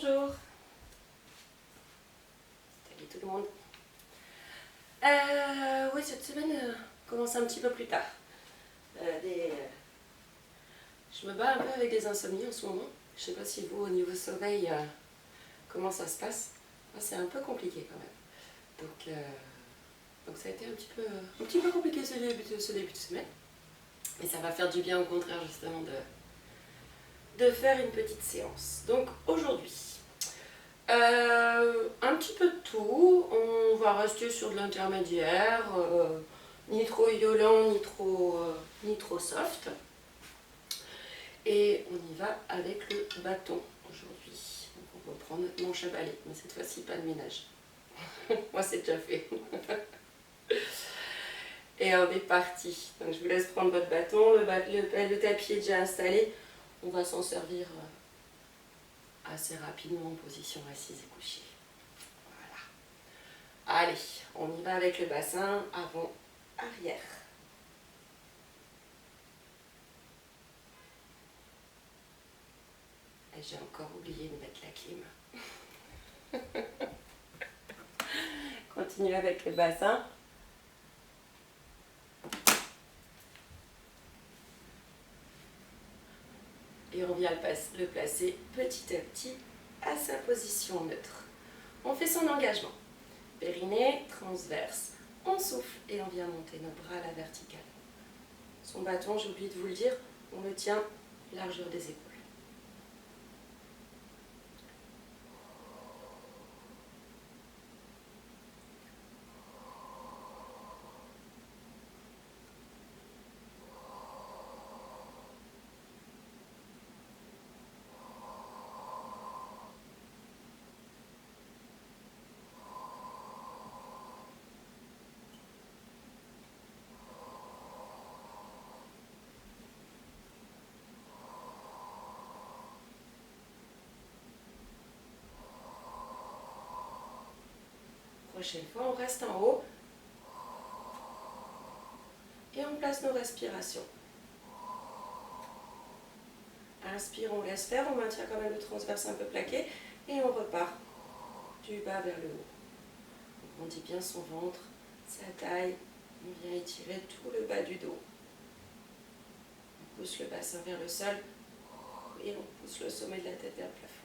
Bonjour. Salut tout le monde. Oui, cette semaine commence un petit peu plus tard. Je me bats un peu avec des insomnies en ce moment. Je sais pas si vous, au niveau sommeil, comment ça se passe. Moi, c'est un peu compliqué quand même. Donc ça a été un petit peu compliqué ce début de semaine. Et ça va faire du bien au contraire justement de faire une petite séance. Donc aujourd'hui, un petit peu de tout. On va rester sur de l'intermédiaire, ni trop violent, ni trop soft. Et on y va avec le bâton aujourd'hui. Donc on reprend notre manche à balai, mais cette fois-ci pas de ménage. Moi c'est déjà fait. Et on est parti. Donc je vous laisse prendre votre bâton, le tapis est déjà installé. On va s'en servir assez rapidement en position assise et couchée. Voilà. Allez, on y va avec le bassin avant, arrière. Et j'ai encore oublié de mettre la clim. Continue avec le bassin. Et on vient le placer petit à petit à sa position neutre. On fait son engagement. Périnée, transverse. On souffle et on vient monter nos bras à la verticale. Son bâton, j'ai oublié de vous le dire, on le tient largeur des épaules. Prochaine fois, on reste en haut et on place nos respirations. Inspire, on laisse faire, on maintient quand même le transverse un peu plaqué et on repart du bas vers le haut. On dit bien son ventre, sa taille, on vient étirer tout le bas du dos. On pousse le bassin vers le sol et on pousse le sommet de la tête vers le plafond.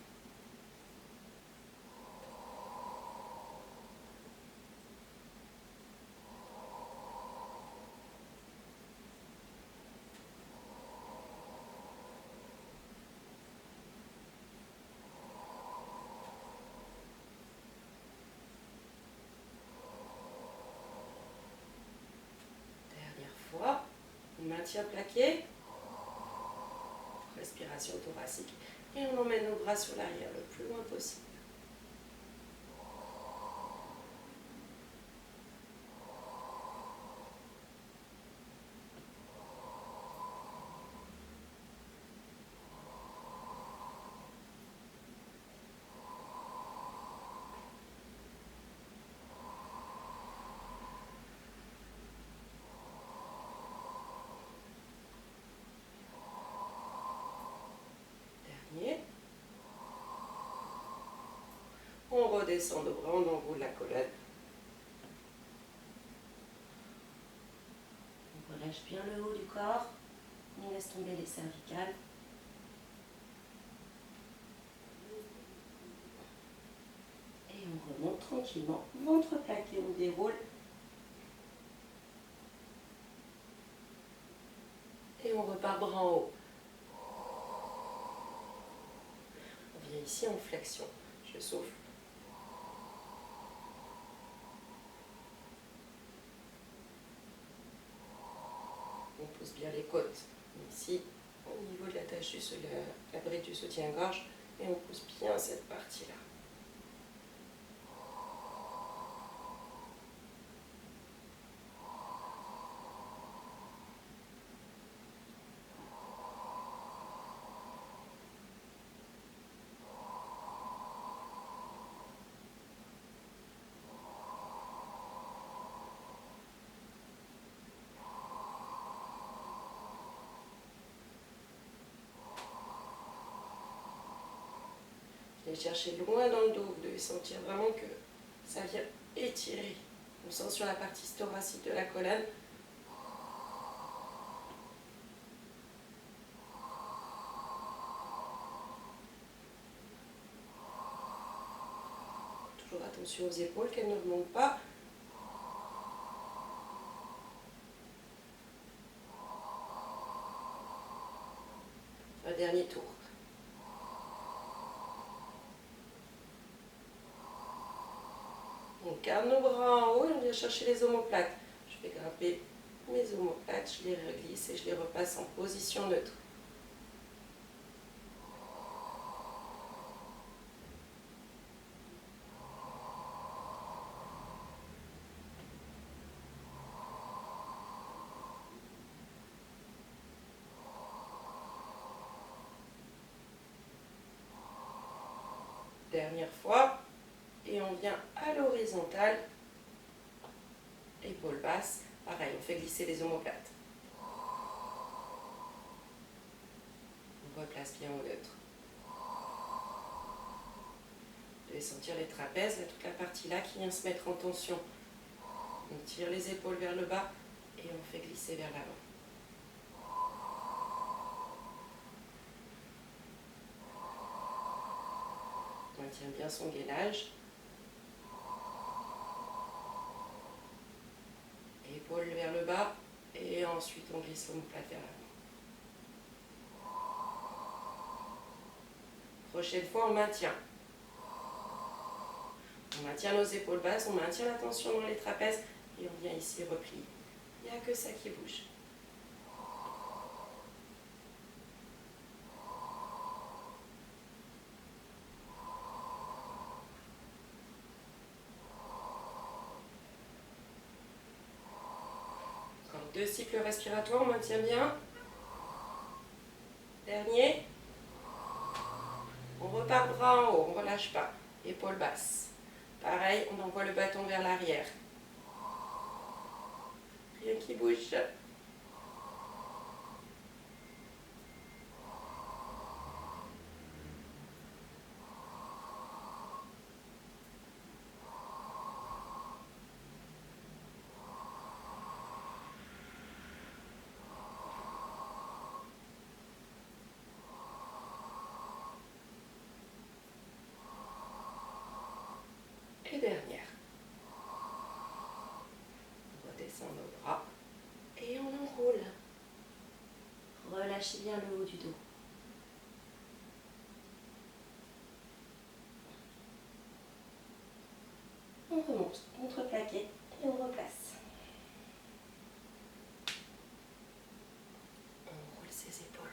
On maintient plaqué, respiration thoracique, et on emmène nos bras sur l'arrière le plus loin possible. On redescend nos bras, on enroule la colonne. On relâche bien le haut du corps. On laisse tomber les cervicales. Et on remonte tranquillement. Ventre plaqué, on déroule. Et on repart bras en haut. On vient ici en flexion. Je souffle. On pousse bien les côtes. Ici, au niveau de la brique du soutien-gorge, et on pousse bien cette partie-là. Allez chercher loin dans le dos, vous devez sentir vraiment que ça vient étirer. On sent sur la partie thoracique de la colonne. Toujours attention aux épaules, qu'elles ne remontent pas. Un dernier tour. On garde nos bras en haut et on vient chercher les omoplates. Je vais grimper mes omoplates, je les reglisse et je les repasse en position neutre. Dernière fois, et on vient à l'horizontale, épaules basses, pareil, on fait glisser les omoplates. On replace bien au neutre. Vous devez sentir les trapèzes, toute la partie là qui vient se mettre en tension. On tire les épaules vers le bas et on fait glisser vers l'avant. On maintient bien son gainage. Épaules vers le bas et ensuite on glisse l'omoplate vers l'avant. Prochaine fois, on maintient. On maintient nos épaules basses, on maintient la tension dans les trapèzes et on vient ici replier. Il n'y a que ça qui bouge. Encore 2 cycles respiratoires, on maintient bien. Dernier. On repart bras en haut, on ne relâche pas. Épaules basses. Pareil, on envoie le bâton vers l'arrière. Rien qui bouge. Et dernière. On redescend nos bras et on enroule. Relâchez bien le haut du dos. On remonte, contreplaqué et on replace. On roule ses épaules.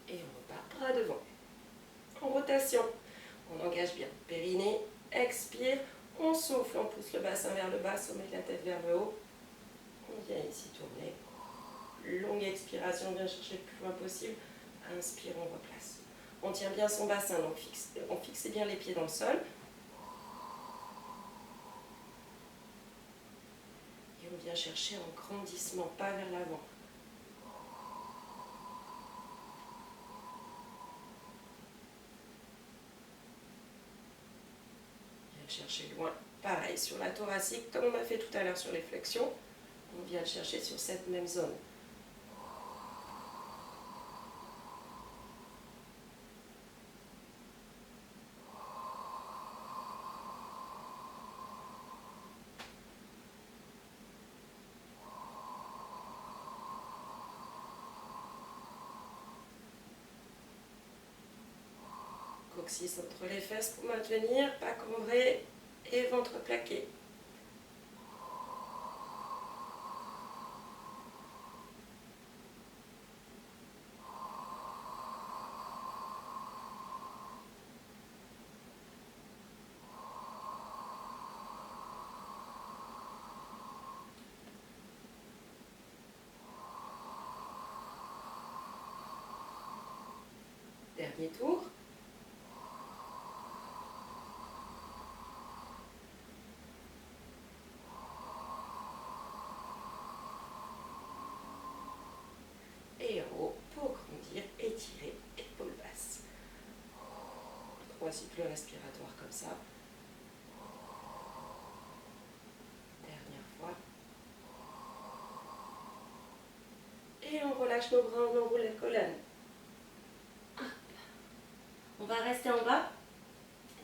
Et on repart bras devant. En rotation, on engage bien. Périnée, expire, on souffle, on pousse le bassin vers le bas, sommet de la tête vers le haut. On vient ici tourner. Longue expiration, bien chercher le plus loin possible. Inspire, on replace. On tient bien son bassin, donc on fixe bien les pieds dans le sol. Et on vient chercher un grandissement, pas vers l'avant. Chercher loin, pareil sur la thoracique comme on a fait tout à l'heure sur les flexions, on vient le chercher sur cette même zone. Coccyx entre les fesses pour maintenir, pas cambré et ventre plaqué. Dernier tour. fois cycle respiratoire comme ça. Dernière fois. Et on relâche nos bras, on enroule la colonne. On va rester en bas.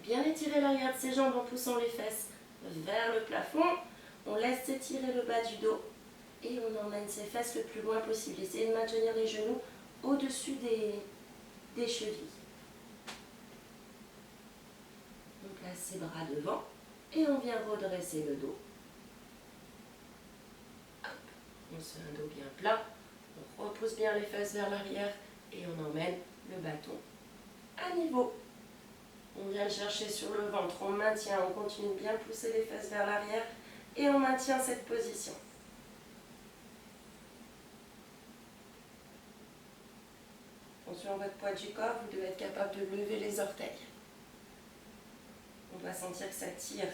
Bien étirer l'arrière de ses jambes en poussant les fesses vers le plafond. On laisse s'étirer le bas du dos et on emmène ses fesses le plus loin possible. Essayez de maintenir les genoux au-dessus des chevilles. On place ses bras devant et on vient redresser le dos. Hop. On se fait un dos bien plat. On repousse bien les fesses vers l'arrière et on emmène le bâton à niveau. On vient le chercher sur le ventre, on maintient, on continue de bien pousser les fesses vers l'arrière et on maintient cette position. Attention à votre poids du corps, vous devez être capable de lever les orteils. On va sentir que ça tire.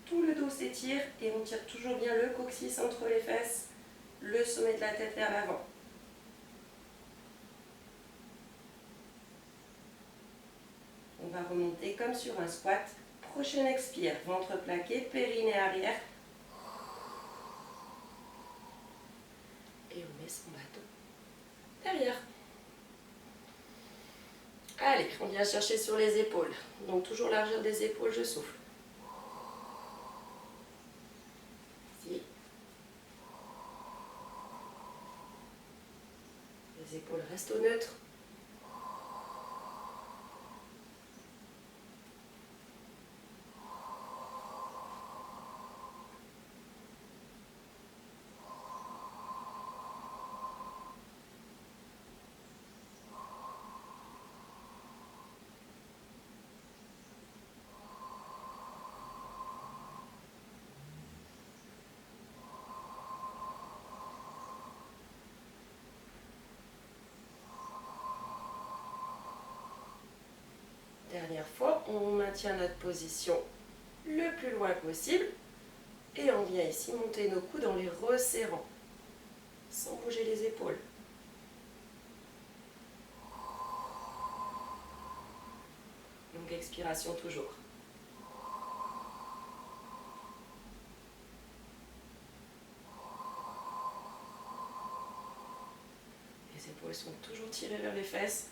Tout le dos s'étire et on tire toujours bien le coccyx entre les fesses, le sommet de la tête vers l'avant. On va remonter comme sur un squat. Prochaine expire, ventre plaqué, périnée arrière. Et on met son bâton derrière. Allez, on vient chercher sur les épaules. Donc toujours largeur des épaules, je souffle. Ici. Les épaules restent au neutre. Dernière fois, on maintient notre position le plus loin possible et on vient ici monter nos coudes en les resserrant, sans bouger les épaules. Longue expiration toujours. Les épaules sont toujours tirées vers les fesses.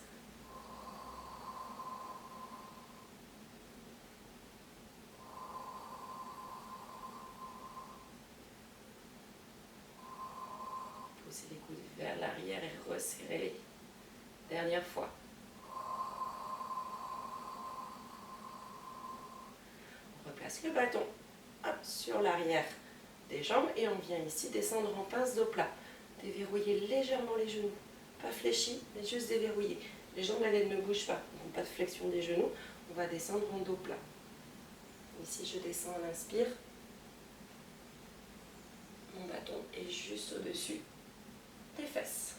Poussez les coudes vers l'arrière et resserrez-les. Dernière fois. On replace le bâton sur l'arrière des jambes et on vient ici descendre en pince dos plat. Déverrouillez légèrement les genoux. Pas fléchis, mais juste déverrouillés. Les jambes, la laine ne bouge pas. Donc pas de flexion des genoux. On va descendre en dos plat. Ici, je descends à l'inspire. Mon bâton est juste au-dessus des fesses.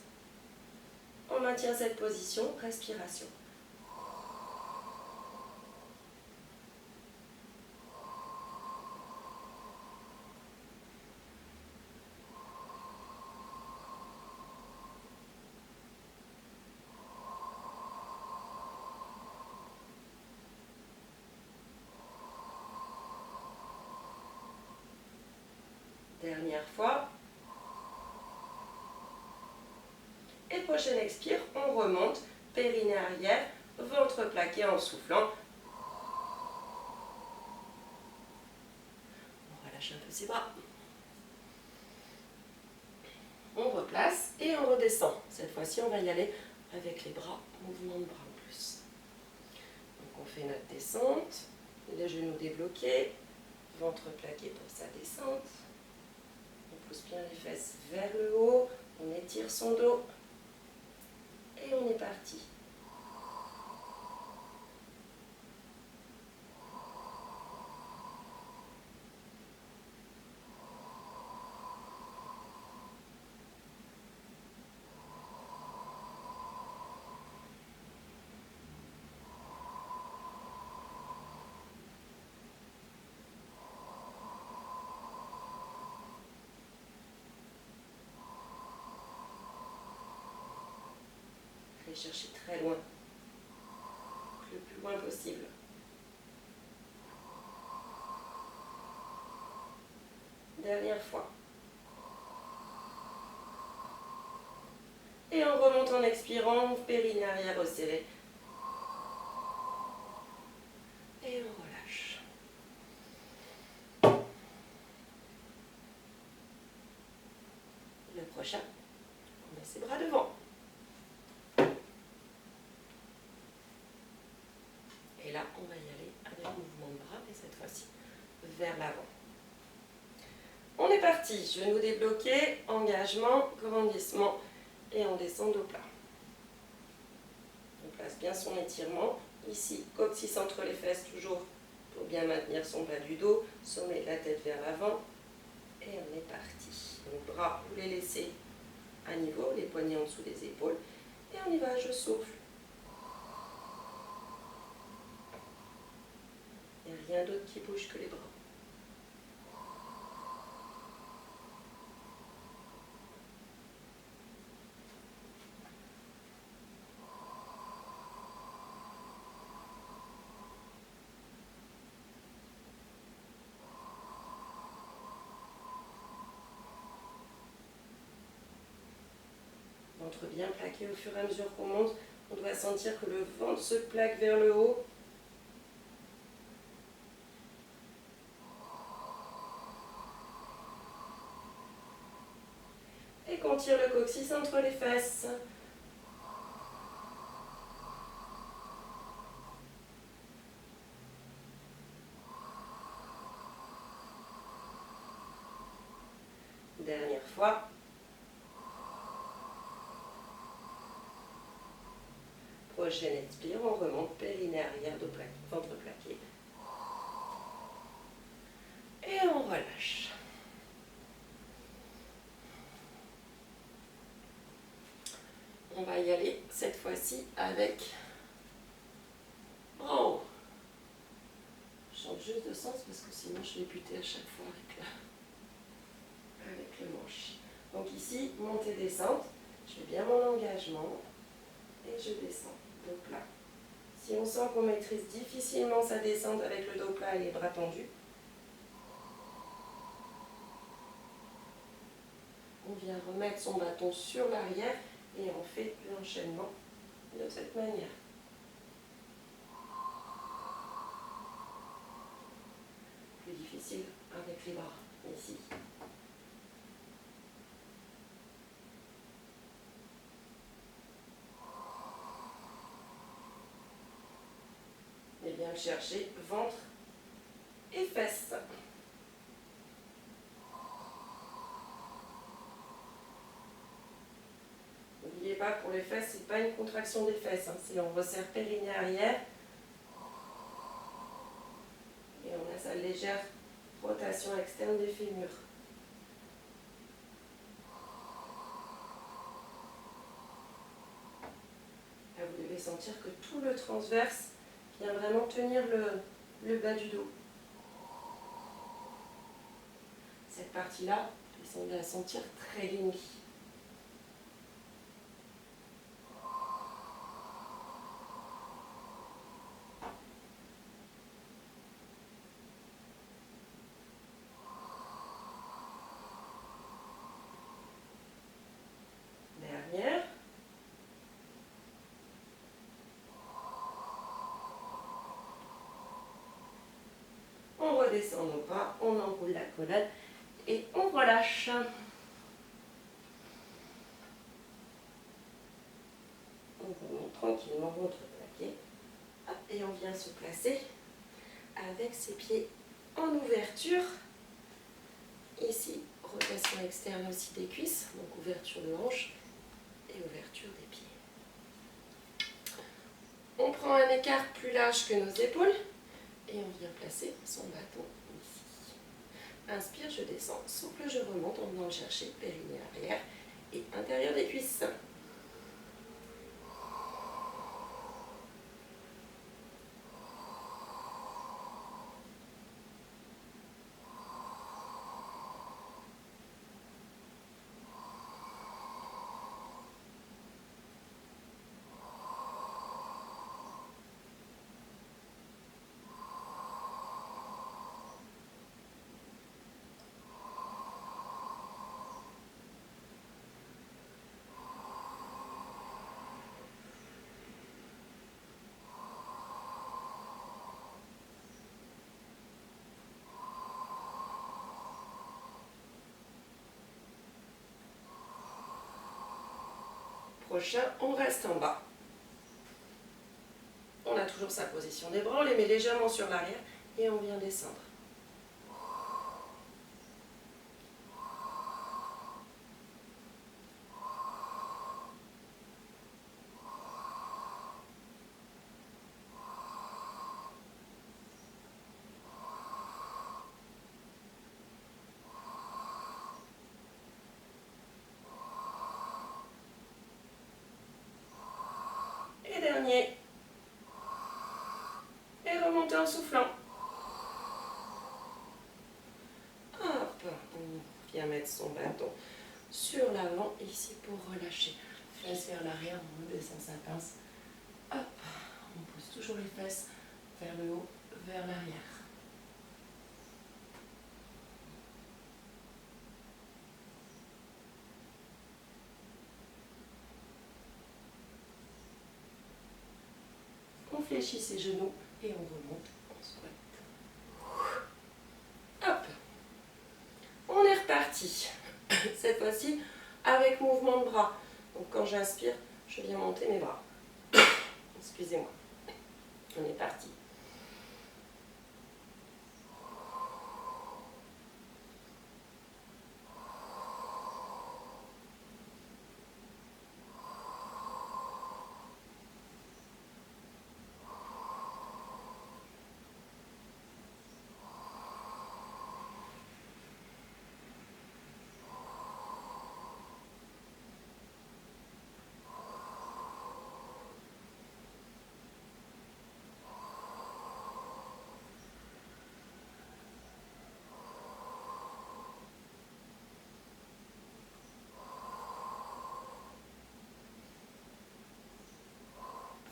On maintient cette position, respiration. Dernière fois. Et prochaine expire, on remonte, périnée arrière, ventre plaqué en soufflant. On relâche un peu ses bras. On replace et on redescend. Cette fois-ci, on va y aller avec les bras, mouvement de bras en plus. Donc on fait notre descente, les genoux débloqués, ventre plaqué pour sa descente. On pousse bien les fesses vers le haut, on étire son dos et on est parti. Allez chercher très loin le plus loin possible. Dernière fois. Et on remonte en expirant, périnée arrière resserré. Et on relâche. Le prochain, on met ses bras devant. Et là, on va y aller avec mouvement de bras, et cette fois-ci, vers l'avant. On est parti, genoux débloqués, engagement, grandissement, et on descend dos plat. On place bien son étirement. Ici, coccyx entre les fesses, toujours pour bien maintenir son bas du dos, sommet de la tête vers l'avant, et on est parti. Donc bras, vous les laissez à niveau, les poignets en dessous des épaules, et on y va, je souffle. Il n'y a rien d'autre qui bouge que les bras. Ventre bien plaqué au fur et à mesure qu'on monte. On doit sentir que le ventre se plaque vers le haut. Et qu'on tire le coccyx entre les fesses. Dernière fois. Prochaine expire, on remonte, périnée arrière, dos plaqué, ventre plaqué. Et on relâche. On va y aller cette fois-ci avec en haut. Je change juste de sens parce que sinon je vais buter à chaque fois avec le manche. Donc ici, montée, descente. Je fais bien mon engagement et je descends, dos plat. Si on sent qu'on maîtrise difficilement sa descente avec le dos plat et les bras tendus, on vient remettre son bâton sur l'arrière et on fait l'enchaînement de cette manière. Plus difficile avec les bras, ici. Et bien le chercher, ventre et fesses. N'oubliez pas, pour les fesses, ce n'est pas une contraction des fesses, hein, c'est on resserre périnée arrière et on a sa légère rotation externe des fémurs. Là, vous devez sentir que tout le transverse vient vraiment tenir le bas du dos. Cette partie-là, vous semblez la sentir très lignée. Dernière. On redescend nos bras, on enroule la colonne et on relâche. On remonte tranquillement, ventre plaqué. Et on vient se placer avec ses pieds en ouverture. Ici, rotation externe aussi des cuisses, donc ouverture de hanche et ouverture des pieds. On prend un écart plus large que nos épaules et on vient placer son bâton ici. Inspire, je descends, souple, je remonte en venant le chercher, périnée arrière et intérieur des cuisses. Prochain, on reste en bas. On a toujours sa position des bras, on les met légèrement sur l'arrière et on vient descendre. Et dernier. Et remonter en soufflant. Hop, on vient mettre son bâton sur l'avant ici pour relâcher. Face vers l'arrière, on redescend sa pince. Hop, on pousse toujours les fesses vers le haut, vers l'arrière. On fléchit ses genoux et on remonte en squat. Hop, on est reparti. Cette fois-ci avec mouvement de bras. Donc quand j'inspire, je viens monter mes bras. Excusez-moi. On est parti.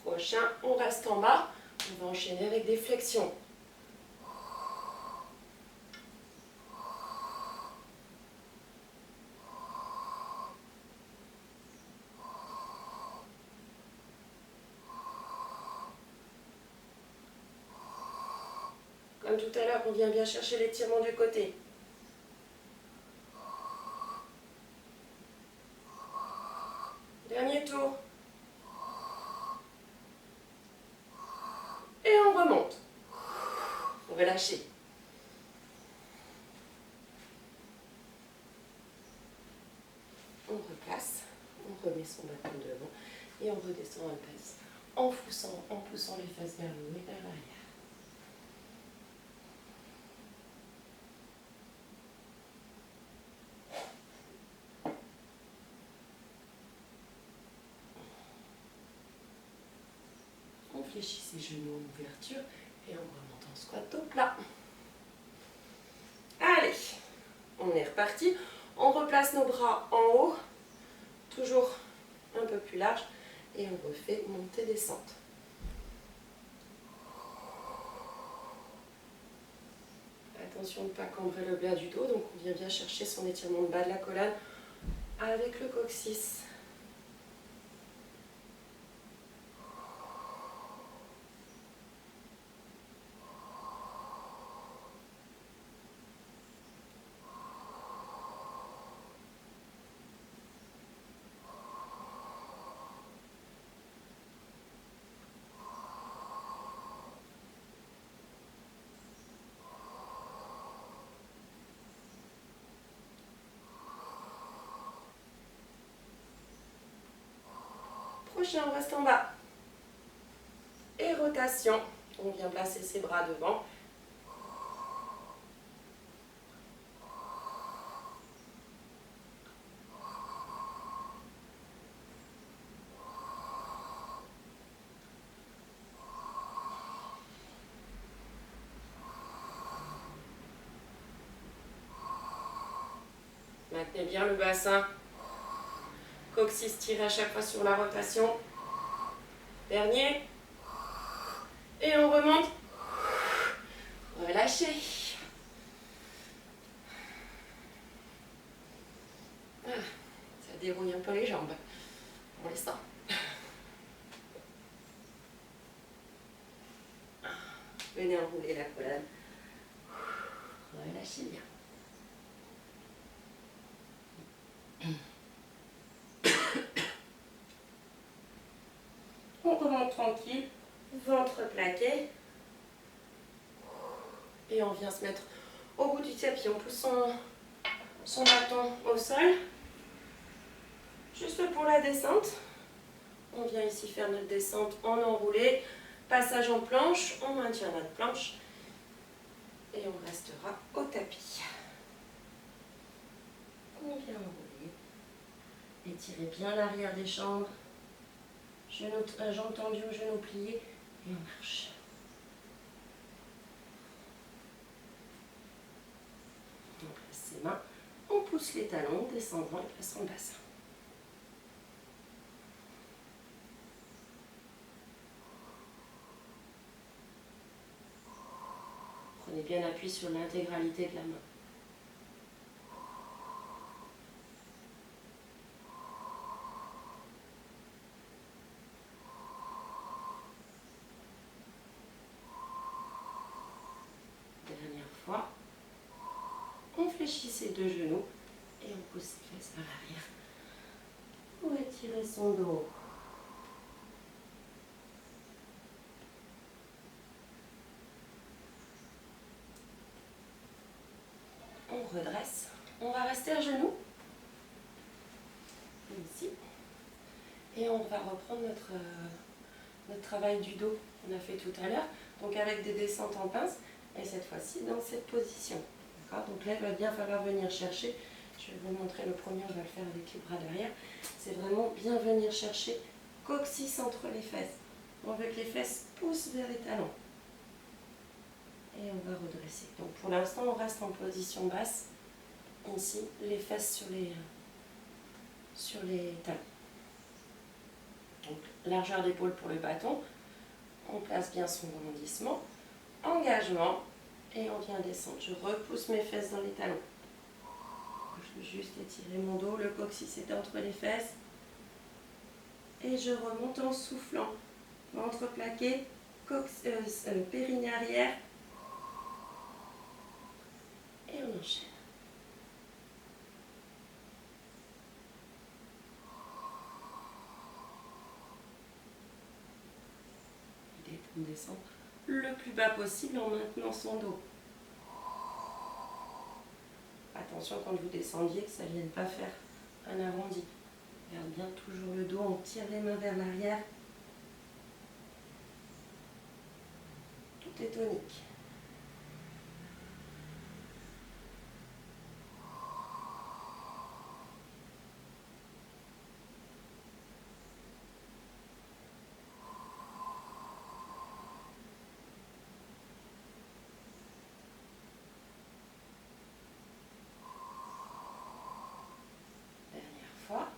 Prochain, on reste en bas. On va enchaîner avec des flexions. Comme tout à l'heure, on vient bien chercher l'étirement du côté. Dernier tour. Et on remonte. Relâchez. On replace, on remet son bâton devant et on redescend un pèse en poussant les fesses vers le haut et vers l'arrière. On fléchit ses genoux en ouverture et on remonte en squat au plat. Allez, on est reparti. On replace nos bras en haut, toujours un peu plus large, et on refait montée-descente. Attention de ne pas cambrer le bas du dos, donc on vient bien chercher son étirement de bas de la colonne avec le coccyx. Prochain, on reste en bas. Et rotation. On vient placer ses bras devant. Maintenez bien le bassin. Coccyx tiré à chaque fois sur la rotation. Dernier. Et on remonte. Relâchez. Ah, ça dérouille un peu les jambes pour l'instant. Venez enrouler la colonne. Relâchez bien. On remonte tranquille, ventre plaqué. Et on vient se mettre au bout du tapis. On pousse son bâton au sol. Juste pour la descente. On vient ici faire notre descente en enroulé. Passage en planche. On maintient notre planche. Et on restera au tapis. On vient enrouler. Étirez bien l'arrière des jambes. Jambes tendues aux genoux pliés. Et on marche. On place ses mains. On pousse les talons, descendant et plaçant le bassin. Prenez bien appui sur l'intégralité de la main. Dernière fois. On fléchit ses deux genoux et on pousse ses fesses vers l'arrière pour étirer son dos. On redresse. On va rester à genoux. Ici. Et on va reprendre notre travail du dos qu'on a fait tout à l'heure. Donc avec des descentes en pince. Et cette fois-ci dans cette position. Donc là, il va bien falloir venir chercher. Je vais vous montrer le premier, on va le faire avec les bras derrière. C'est vraiment bien venir chercher coccyx entre les fesses. On veut que les fesses poussent vers les talons. Et on va redresser. Donc pour l'instant, on reste en position basse. Ici, les fesses sur les talons. Donc largeur d'épaule pour le bâton. On place bien son rebondissement. Engagement. Et on vient descendre. Je repousse mes fesses dans les talons. Je veux juste étirer mon dos. Le coccyx est entre les fesses. Et je remonte en soufflant. Ventre plaqué. Périnée arrière. Et on enchaîne. L'idée est de descendre le plus bas possible en maintenant son dos. Attention quand vous descendiez que ça ne vienne pas faire un arrondi. Garde bien toujours le dos, on tire les mains vers l'arrière. Tout est tonique. Fois.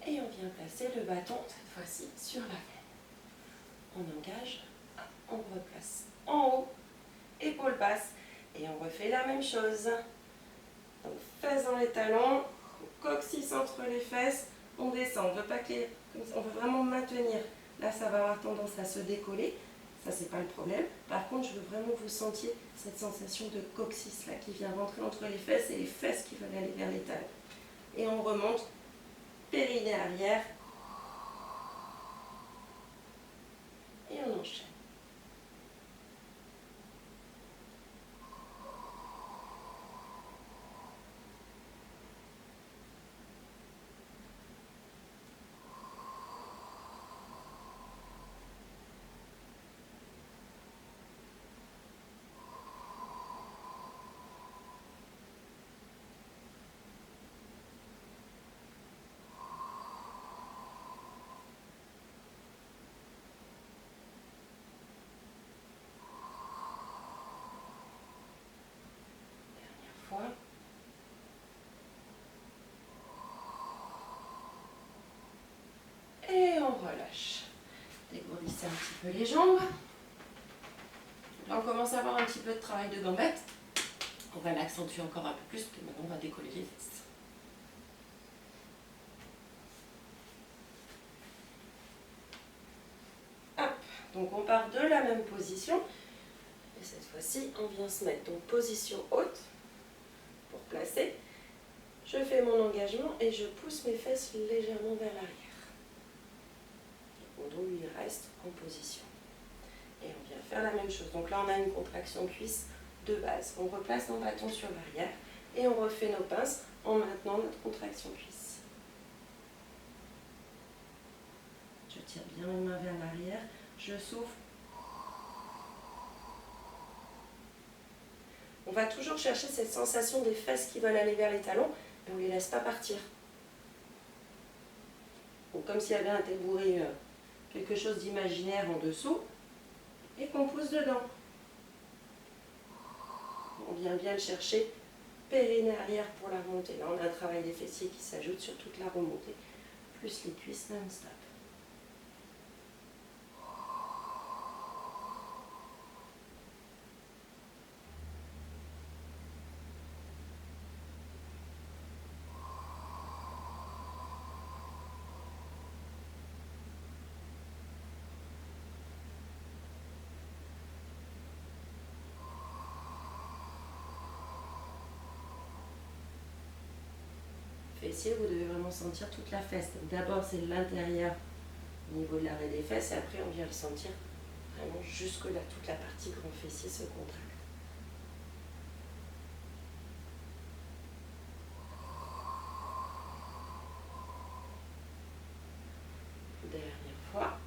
Et on vient placer le bâton, cette fois-ci, sur la veine. On engage, on replace en haut, épaule basse, et on refait la même chose. Donc, fesses dans les talons, coccyx entre les fesses, on descend. On veut pas que on veut vraiment maintenir. Là, ça va avoir tendance à se décoller. Ça, c'est pas le problème. Par contre, je veux vraiment que vous sentiez cette sensation de coccyx là qui vient rentrer entre les fesses et les fesses qui veulent aller vers les talons. Et on remonte, périnée arrière. Et on enchaîne. Fois. Et on relâche. Dégourdissez un petit peu les jambes. Là, on commence à avoir un petit peu de travail de gambettes. On va l'accentuer encore un peu plus, parce que maintenant on va décoller les fesses. Hop. Donc on part de la même position. Et cette fois-ci, on vient se mettre donc position haute pour replacer. Je fais mon engagement et je pousse mes fesses légèrement vers l'arrière. Mon dos lui reste en position. Et on vient faire la même chose. Donc là, on a une contraction cuisse de base. On replace nos bâtons sur l'arrière et on refait nos pinces en maintenant notre contraction cuisse. Je tire bien mes mains vers l'arrière. Je souffle. On va toujours chercher cette sensation des fesses qui veulent aller vers les talons, mais on ne les laisse pas partir. Donc, comme s'il y avait un tabouret, quelque chose d'imaginaire en dessous, et qu'on pousse dedans. On vient bien le chercher, périnée arrière pour la remontée. Là, on a un travail des fessiers qui s'ajoute sur toute la remontée, plus les cuisses non-stop. Fessier, vous devez vraiment sentir toute la fesse. D'abord, c'est l'intérieur au niveau de l'arrêt des fesses et après, on vient le sentir vraiment jusque-là. Toute la partie grand fessier se contracte. Dernière fois.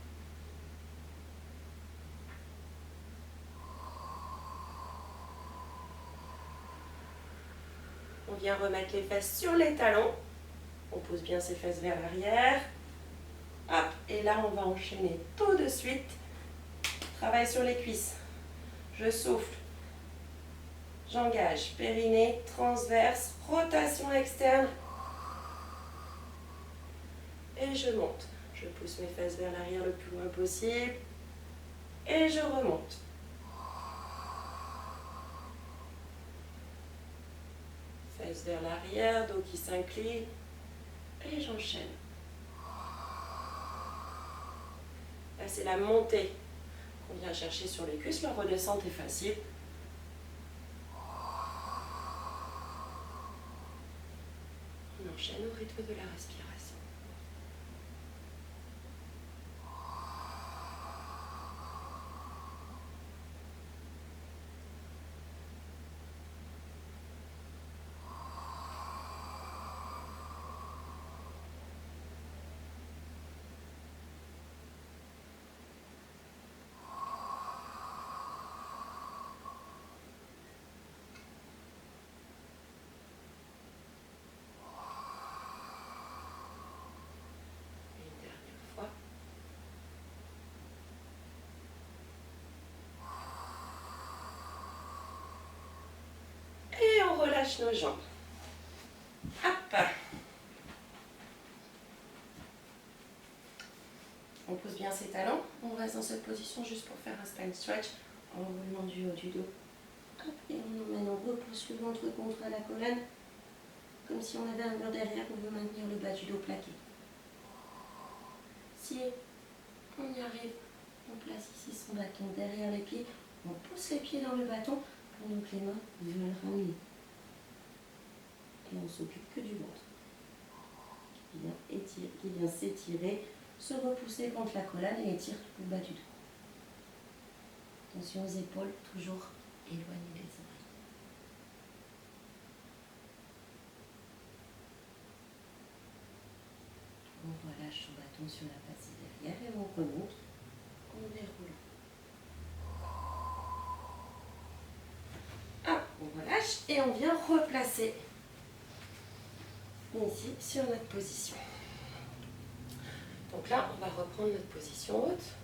On vient remettre les fesses sur les talons. On pousse bien ses fesses vers l'arrière. Hop, et là, on va enchaîner tout de suite. Travail sur les cuisses. Je souffle. J'engage. Périnée, transverse, rotation externe. Et je monte. Je pousse mes fesses vers l'arrière le plus loin possible. Et je remonte. Fesses vers l'arrière, dos qui s'incline. Et j'enchaîne. Là, c'est la montée qu'on vient chercher sur les cuisses. La redescente est facile. On enchaîne au rythme de la respiration. Relâche nos jambes. Hop. On pousse bien ses talons. On reste dans cette position juste pour faire un spine stretch en roulement du haut du dos. Hop. Et on emmène, on repousse le ventre contre la colonne. Comme si on avait un mur derrière, on veut maintenir le bas du dos plaqué. Si on y arrive, on place ici son bâton derrière les pieds. On pousse les pieds dans le bâton pendant que les mains veulent ramener. Et on s'occupe que du ventre. Qui vient s'étirer, se repousser contre la colonne et étire tout le bas du dos. Attention aux épaules, toujours éloigner les oreilles. On relâche son bâton sur la partie derrière et on remonte en déroulant. Ah, on relâche et on vient replacer ici sur notre position. Donc là, on va reprendre notre position haute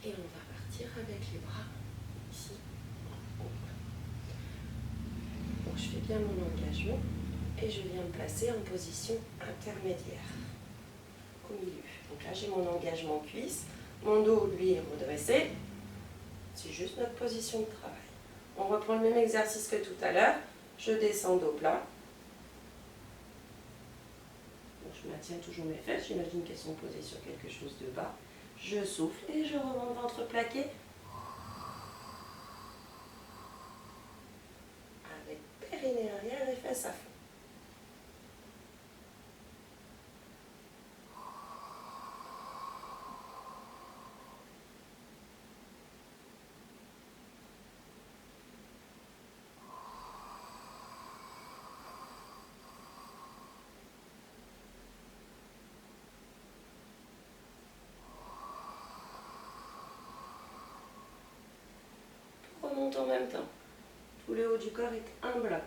et on va partir avec les bras ici en haut. Donc je fais bien mon engagement et je viens me placer en position intermédiaire au milieu. Donc là, j'ai mon engagement cuisse, mon dos lui est redressé. C'est juste notre position de travail. On reprend le même exercice que tout à l'heure. Je descends dos plat. Je maintiens toujours mes fesses, j'imagine qu'elles sont posées sur quelque chose de bas. Je souffle et je remonte ventre plaqué. Avec périnée arrière et fesses presse à fond. Tout remonte en même temps. Tout le haut du corps est un bloc.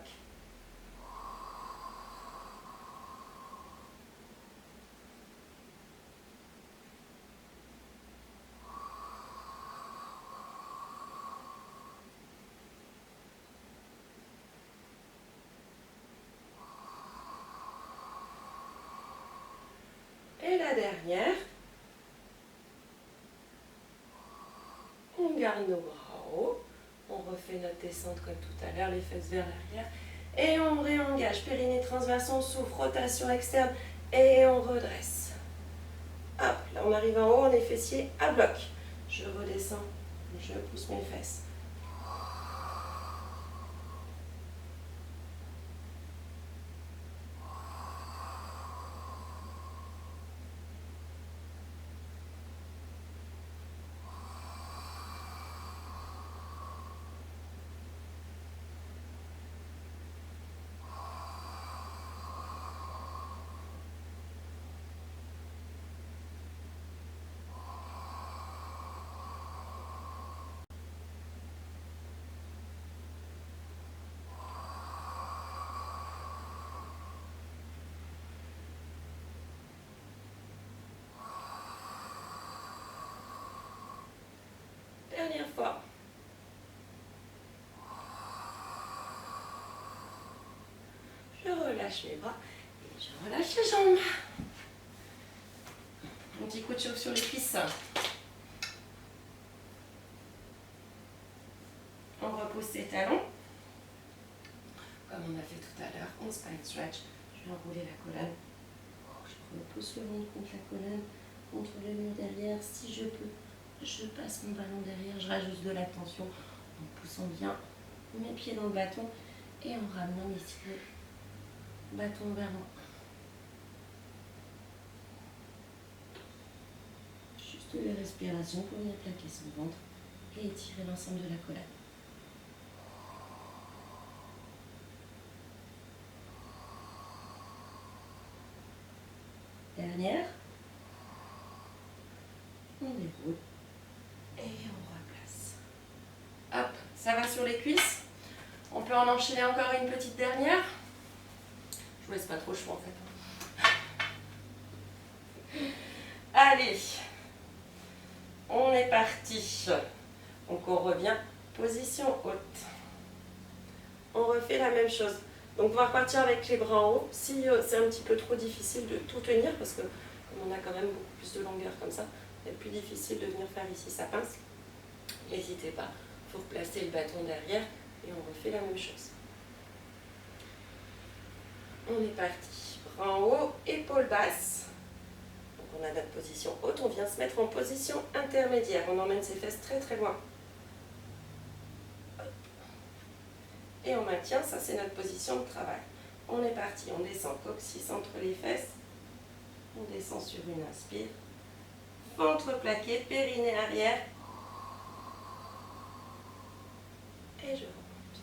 Et la dernière, on garde nos bras hauts, on refait notre descente comme tout à l'heure, les fesses vers l'arrière, et on réengage, périnée transverse, on souffle, rotation externe, et on redresse. Hop, là on arrive en haut, on est fessiers à bloc. Je redescends, je pousse mes fesses. Dernière fois. Je relâche les bras et je relâche les jambes. Un petit coup de chauffe sur les cuisses. On repousse ses talons. Comme on a fait tout à l'heure, on spine stretch. Je vais enrouler la colonne. Je repousse le ventre contre la colonne, contre le mur derrière. Si je peux, je passe mon ballon derrière. Je rajoute de la tension en poussant bien mes pieds dans le bâton et en ramenant mes pieds bâton vers moi. Juste les respirations pour venir plaquer son ventre et étirer l'ensemble de la colonne. Dernière. On déroule et on replace. Hop, ça va sur les cuisses. On peut en enchaîner encore une petite dernière. Je vous laisse pas trop chaud en fait. Allez, on est parti. Donc on revient, position haute. On refait la même chose. Donc on va repartir avec les bras en haut. Si c'est un petit peu trop difficile de tout tenir, parce que comme on a quand même beaucoup plus de longueur comme ça, c'est plus difficile de venir faire ici sa pince. N'hésitez pas, il faut replacer le bâton derrière et on refait la même chose. On est parti. Bras en haut, épaules basses. Donc on a notre position haute, on vient se mettre en position intermédiaire. On emmène ses fesses très très loin. Et on maintient, ça c'est notre position de travail. On est parti, on descend coccyx entre les fesses. On descend sur une inspire. Ventre plaqué, périnée arrière. Et je remonte.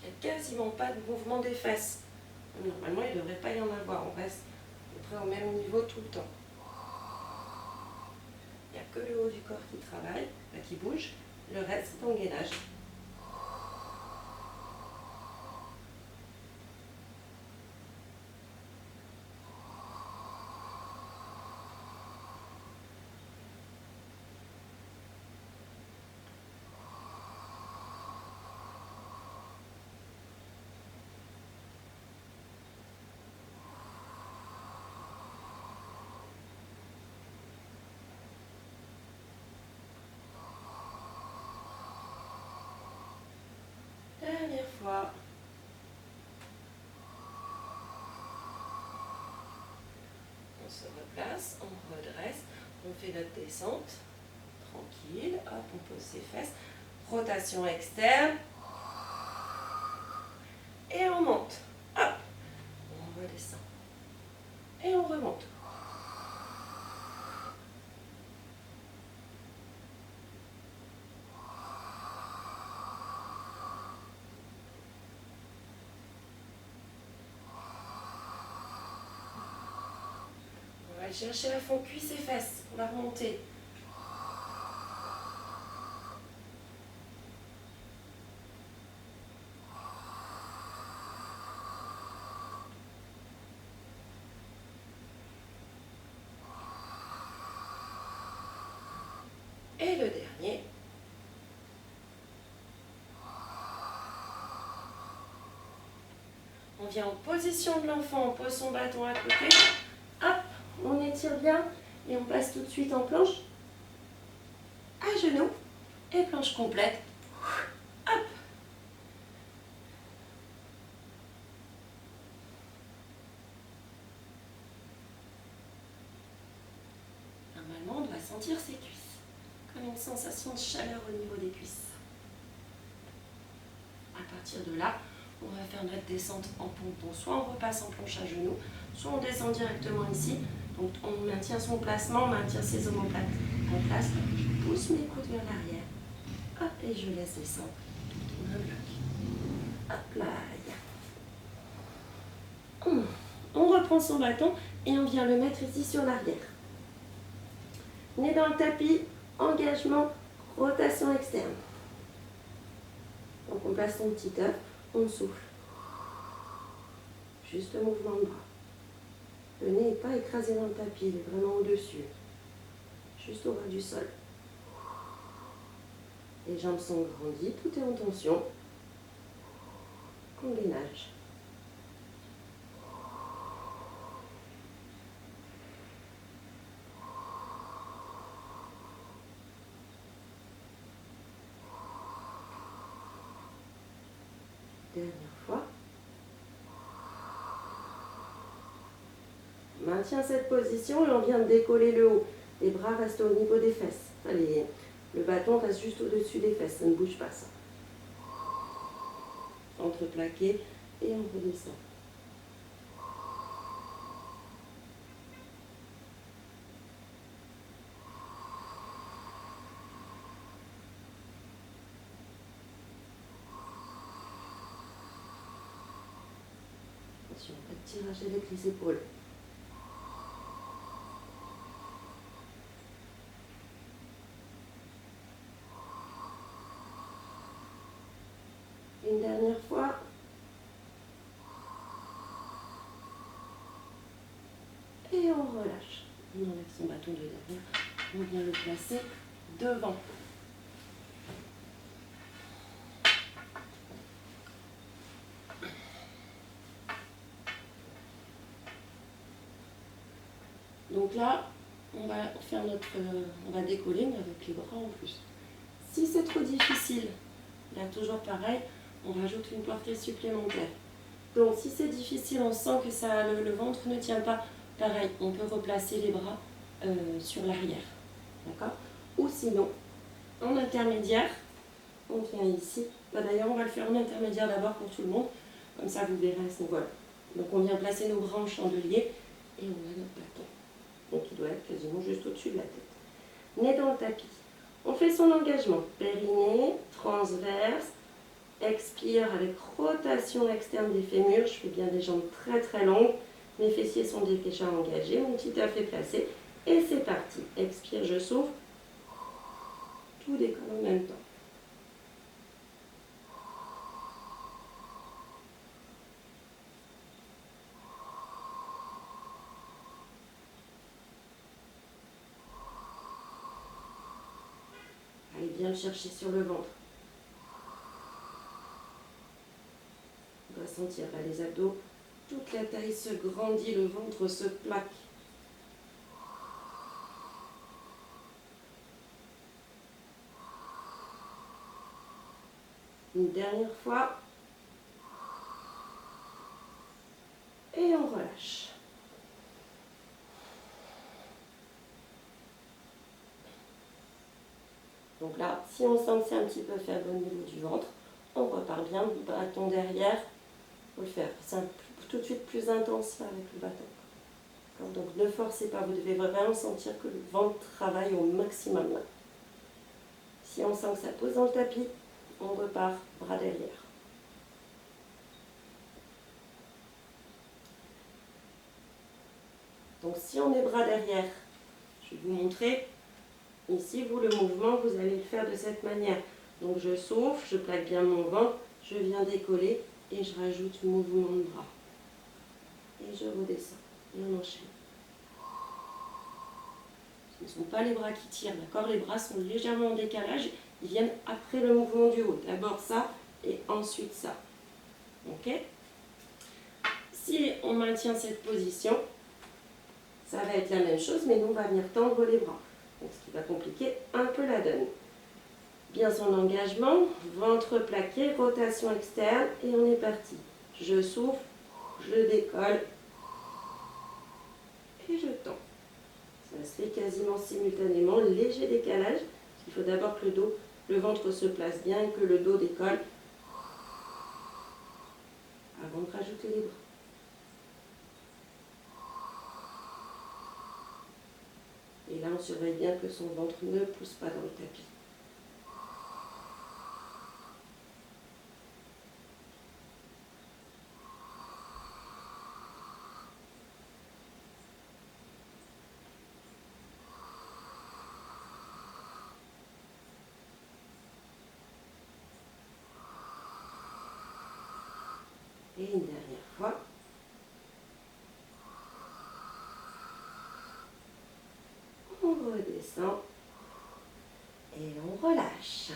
Il n'y a quasiment pas de mouvement des fesses. Normalement, il ne devrait pas y en avoir. On reste à peu près au même niveau tout le temps. Il n'y a que le haut du corps qui travaille, qui bouge. Le reste, c'est en gainage. Dernière fois. On se replace, on redresse, on fait notre descente tranquille. Hop, on pose ses fesses. Rotation externe. Et on monte. Hop. On redescend. Et on remonte. On va chercher à fond cuisse et fesses. On va remonter. Et le dernier. On vient en position de l'enfant, on pose son bâton à côté. Hop, on étire bien et on passe tout de suite en planche. À genoux et planche complète. Hop. Normalement, on doit sentir ses cuisses. Comme une sensation de chaleur au niveau des cuisses. À partir de là, on va faire notre descente en ponton. Soit on repasse en planche à genoux, soit on descend directement ici. Donc on maintient son placement, on maintient ses omoplates en place. Je pousse mes coudes vers l'arrière. Hop, et je laisse descendre. Un bloc. Hop là. On reprend son bâton et on vient le mettre ici sur l'arrière. Nez dans le tapis, engagement, rotation externe. Donc on place son petit œuf, on souffle. Juste mouvement de bras. Le nez n'est pas écrasé dans le tapis, il est vraiment au-dessus. Juste au ras du sol. Les jambes sont grandies, tout est en tension. On gainage. Dernière fois. Maintient cette position et on vient de décoller le haut. Les bras restent au niveau des fesses. Allez, le bâton reste juste au-dessus des fesses, ça ne bouge pas ça. Entreplaqué et on redescend. Attention, pas de tirage avec les épaules. Une dernière fois. Et on relâche. On enlève son bâton de derrière. On vient le placer devant. Donc là, on va faire on va décoller, mais avec les bras en plus. Si c'est trop difficile, là toujours pareil, on rajoute une portée supplémentaire. Donc si c'est difficile, on sent que le ventre ne tient pas, pareil, on peut replacer les bras sur l'arrière. D'accord? Ou sinon, en intermédiaire, on vient ici. D'ailleurs, on va le faire en intermédiaire d'abord pour tout le monde. Comme ça, vous verrez à ce niveau-là. Donc on vient placer nos bras en chandelier et on a notre bâton. Donc il doit être quasiment juste au-dessus de la tête. Nez dans le tapis. On fait son engagement. Périnée, transverse. Expire avec rotation externe des fémurs. Je fais bien des jambes très très longues. Mes fessiers sont déjà engagés. Mon petit œuf est placé. Et c'est parti. Expire, je souffle. Tout décolle en même temps. Allez bien le chercher sur le ventre. On doit sentir là, les abdos. Toute la taille se grandit, le ventre se plaque. Une dernière fois. Et on relâche. Donc là, si on sent que c'est un petit peu faible au niveau du ventre, on repart bien, bâton derrière. Il faut le faire. C'est tout de suite plus intense là, avec le bâton. Donc ne forcez pas, vous devez vraiment sentir que le ventre travaille au maximum là. Si on sent que ça pose dans le tapis, on repart bras derrière. Donc si on est bras derrière, je vais vous montrer. Ici, vous, le mouvement, vous allez le faire de cette manière. Donc je souffle, je plaque bien mon ventre, je viens décoller et je rajoute mouvement de bras. Et je redescends. Et on enchaîne. Ce ne sont pas les bras qui tirent, d'accord? Les bras sont légèrement en décalage. Ils viennent après le mouvement du haut. D'abord ça et ensuite ça. Ok? Si on maintient cette position, ça va être la même chose, mais nous, on va venir tendre les bras. Donc, ce qui va compliquer un peu la donne. Bien son engagement, ventre plaqué, rotation externe, et on est parti. Je souffle, je décolle, et je tends. Ça se fait quasiment simultanément, léger décalage. Il faut d'abord que le ventre se place bien et que le dos décolle avant de rajouter les bras. Et là, on surveille bien que son ventre ne pousse pas dans le tapis. Et une dernière fois. On redescend et on relâche.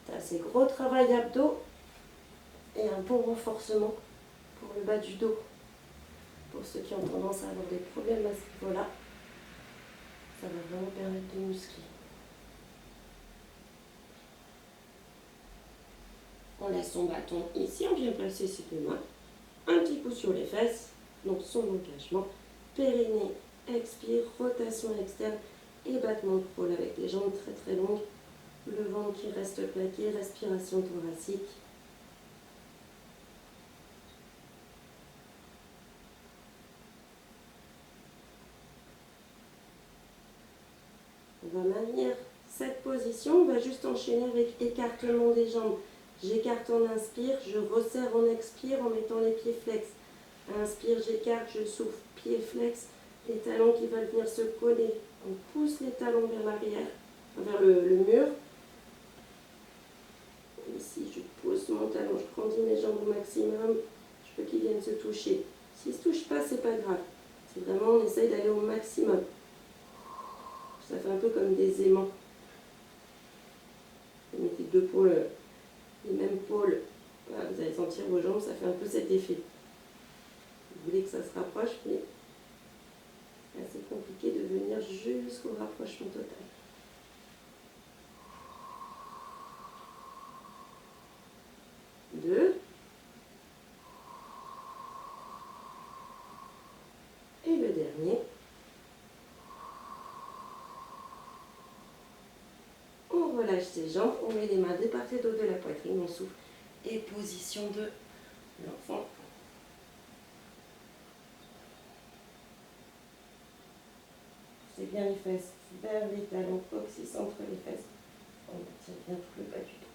Ça, c'est gros travail abdos et un bon renforcement pour le bas du dos. Pour ceux qui ont tendance à avoir des problèmes à ce niveau-là, ça va vraiment permettre de muscler. On laisse son bâton ici, on vient placer ses deux mains, un petit coup sur les fesses, donc son engagement, périnée, expire, rotation externe et battement de crawl avec les jambes très très longues, le ventre qui reste plaqué, respiration thoracique. On va maintenir cette position, on va juste enchaîner avec écartement des jambes. J'écarte en inspire, je resserre en expire en mettant les pieds flex. Inspire, j'écarte, je souffle, pieds flex, les talons qui veulent venir se coller. On pousse les talons vers l'arrière, vers le mur. Ici, je pousse mon talon, je grandis mes jambes au maximum, je veux qu'ils viennent se toucher. S'ils ne se touchent pas, c'est pas grave. C'est vraiment, on essaye d'aller au maximum. Ça fait un peu comme des aimants. Vous mettez deux pôles, les mêmes pôles. Voilà, vous allez sentir vos jambes, ça fait un peu cet effet. Vous voulez que ça se rapproche, mais c'est assez compliqué de venir jusqu'au rapprochement total. Deux. Et le dernier. On relâche ses jambes, on met les mains de part et d'autre de la poitrine, on souffle. Et position de l'enfant. C'est bien les fesses vers les talons, coccyx entre les fesses. On tire bien tout le bas du dos.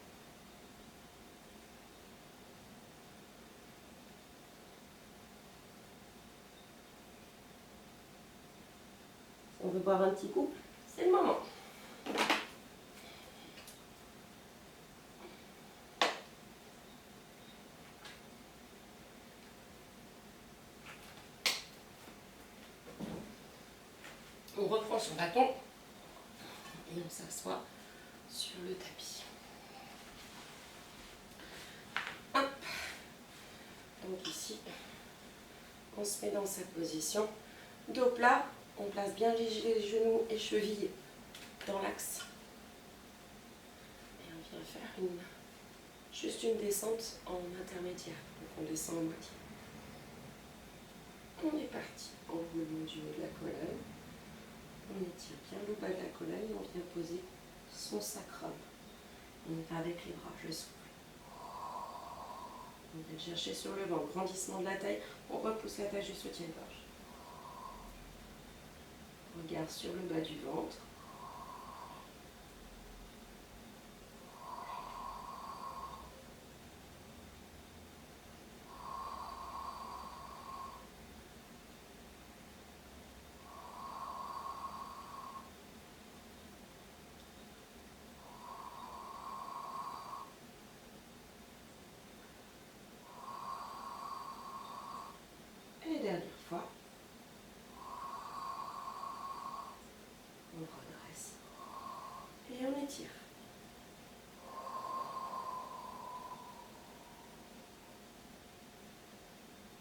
Si on veut boire un petit coup, c'est le moment. On reprend son bâton et on s'assoit sur le tapis. Hop. Donc ici, on se met dans sa position. Dos plat, on place bien les genoux et chevilles dans l'axe. Et on vient faire juste une descente en intermédiaire. Donc on descend en moitié. On est parti. On roule du haut de la colonne. On étire bien le bas de la colonne et on vient poser son sacrum. On va avec les bras, je souffle. On vient chercher sur le ventre, grandissement de la taille. On repousse la taille du soutien-gorge. Regard sur le bas du ventre. Et dernière fois. On redresse. Et on étire.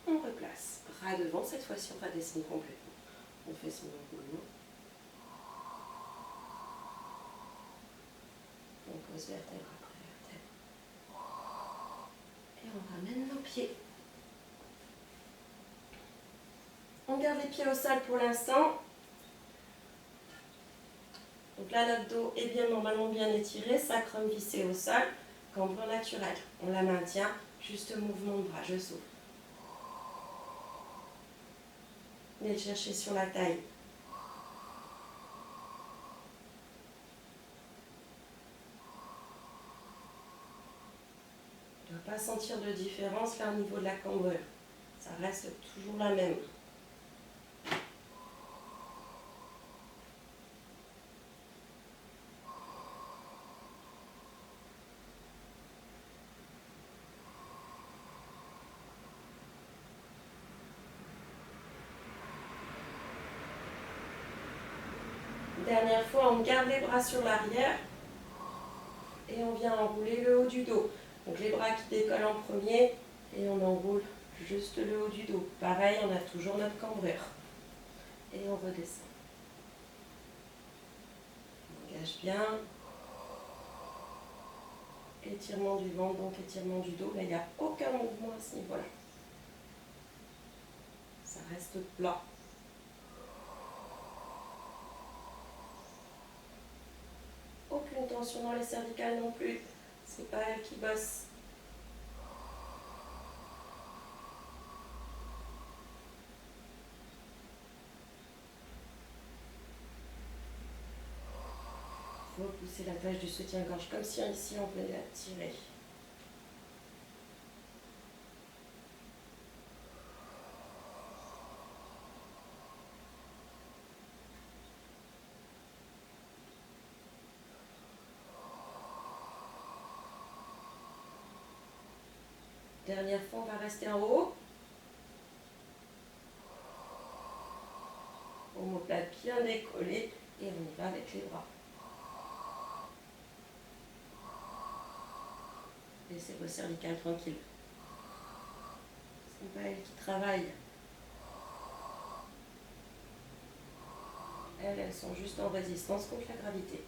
On replace. Bras devant, cette fois-ci on va descendre complètement. On fait son enroulement. On pose vertèbre après vertèbre. Et on ramène nos pieds. On garde les pieds au sol pour l'instant. Donc là, notre dos est bien normalement bien étiré, sacrum vissé au sol, cambrure naturelle. On la maintient, juste mouvement de bras, je souffle. Venez le chercher sur la taille. On ne doit pas sentir de différence là au niveau de la cambrure. Ça reste toujours la même. Dernière fois, on garde les bras sur l'arrière et on vient enrouler le haut du dos. Donc les bras qui décollent en premier et on enroule juste le haut du dos. Pareil, on a toujours notre cambrure. Et on redescend. On engage bien. Étirement du ventre, donc étirement du dos. Là, il n'y a aucun mouvement à ce niveau-là. Ça reste plat. Aucune tension dans les cervicales non plus. C'est pas elle qui bosse. Repousser la tâche du soutien-gorge comme si ici on venait la tirer. Dernière fois, on va rester en haut. Omoplate bien décollé et on y va avec les bras. Laissez vos cervicales tranquilles. Ce n'est pas elles qui travaillent. Elles sont juste en résistance contre la gravité.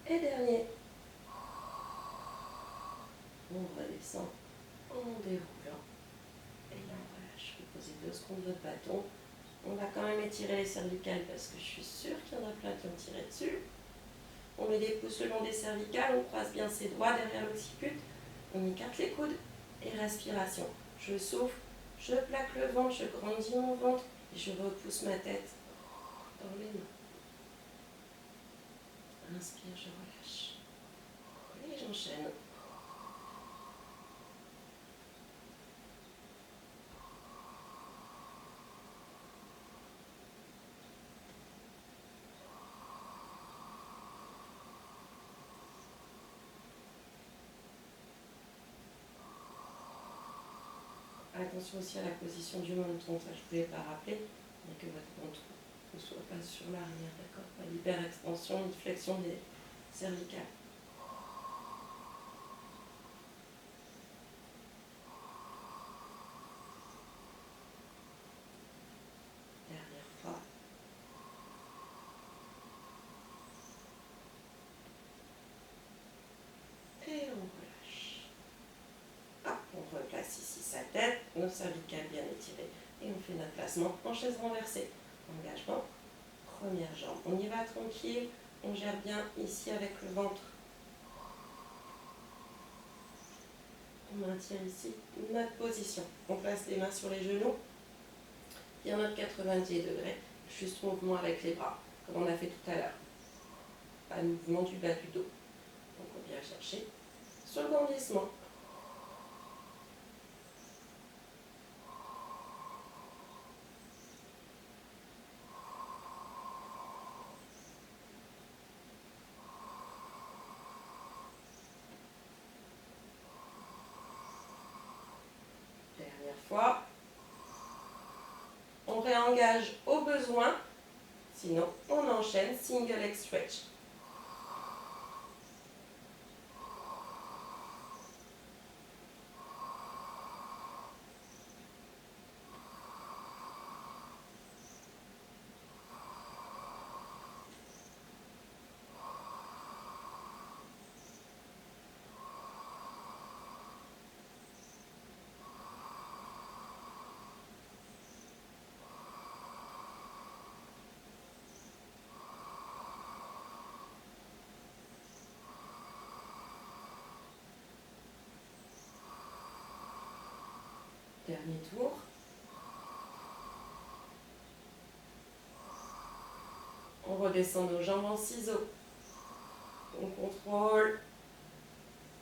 Et dernier. On redescend en déroulant. Et là, on relâche. Vous posez 2 secondes votre bâton. On va quand même étirer les cervicales parce que je suis sûre qu'il y en a plein qui ont tiré dessus. On met les pouces le long des cervicales, on croise bien ses doigts derrière l'occiput. On écarte les coudes et respiration. Je souffle, je plaque le ventre, je grandis mon ventre et je repousse ma tête dans les mains. Inspire, je relâche. Et j'enchaîne. Attention aussi à la position du menton, ça je ne voulais pas rappeler, mais que votre menton ne soit pas sur l'arrière, d'accord? Pas l'hyperextension, une flexion des cervicales. Dernière fois. Et on relâche. Hop, on replace ici sa tête, nos cervicales bien étirées. Et on fait notre placement en chaise renversée. engagement, première jambe. On y va tranquille, on gère bien ici avec le ventre. On maintient ici notre position. On place les mains sur les genoux. Et en notre 90 degrés, juste mouvement avec les bras, comme on a fait tout à l'heure. Pas de mouvement du bas du dos. Donc on vient chercher sur le glissement. Dernière fois. On réengage au besoin. Sinon, on enchaîne single leg stretch. Dernier tour. On redescend nos jambes en ciseaux. On contrôle.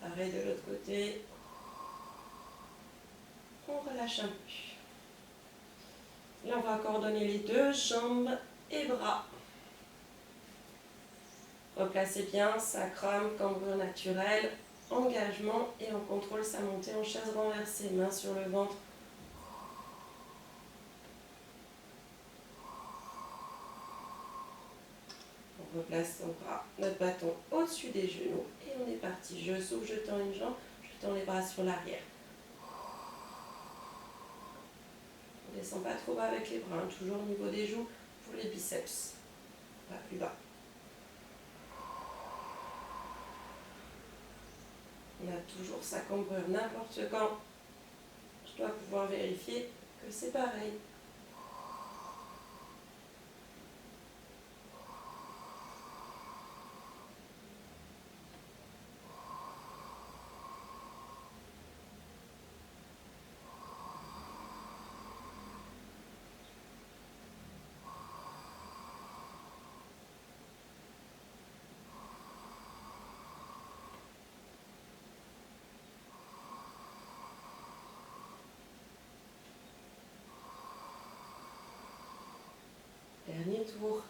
Pareil de l'autre côté. On relâche un peu. Là, on va coordonner les deux jambes et bras. Replacez bien, sacrum, cambrure naturelle, engagement et on contrôle sa montée en chaise renversée, main sur le ventre. On replace notre bâton au-dessus des genoux et on est parti. Je souffle, je tends une jambe, je tends les bras sur l'arrière. On ne descend pas trop bas avec les bras, hein, toujours au niveau des joues pour les biceps, pas plus bas. On a toujours sa cambrure n'importe quand. Je dois pouvoir vérifier que c'est pareil. Dernier tour.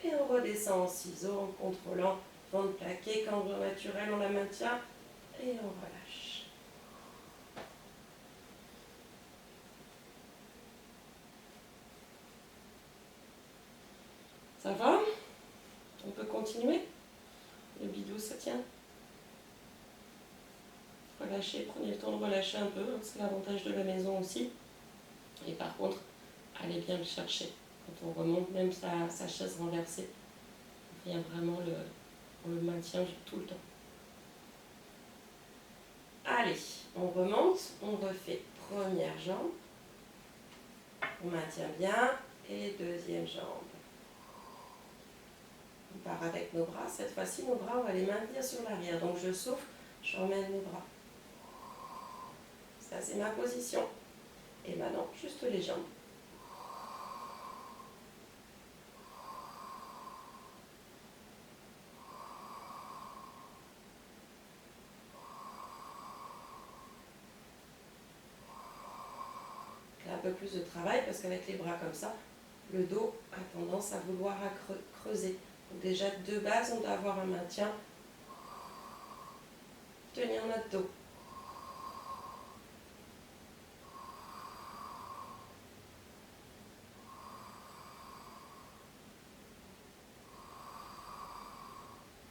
Et on redescend en ciseaux en contrôlant ventre plaqué, cambrure naturelle, on la maintient et on relâche. Ça va? On peut continuer? Le bidou, ça tient? Relâchez, prenez le temps de relâcher un peu, c'est l'avantage de la maison aussi. Et par contre, allez bien le chercher. Quand on remonte même sa chaise renversée, on vient vraiment on le maintient tout le temps. Allez, on remonte, on refait première jambe, on maintient bien, et deuxième jambe. On part avec nos bras, cette fois-ci nos bras on va les maintenir sur l'arrière, donc je souffle, j'emmène mes bras. Ça c'est ma position. Et maintenant, juste les jambes. Là, un peu plus de travail parce qu'avec les bras comme ça, le dos a tendance à vouloir creuser. Donc déjà, de base, on doit avoir un maintien. Tenir notre dos.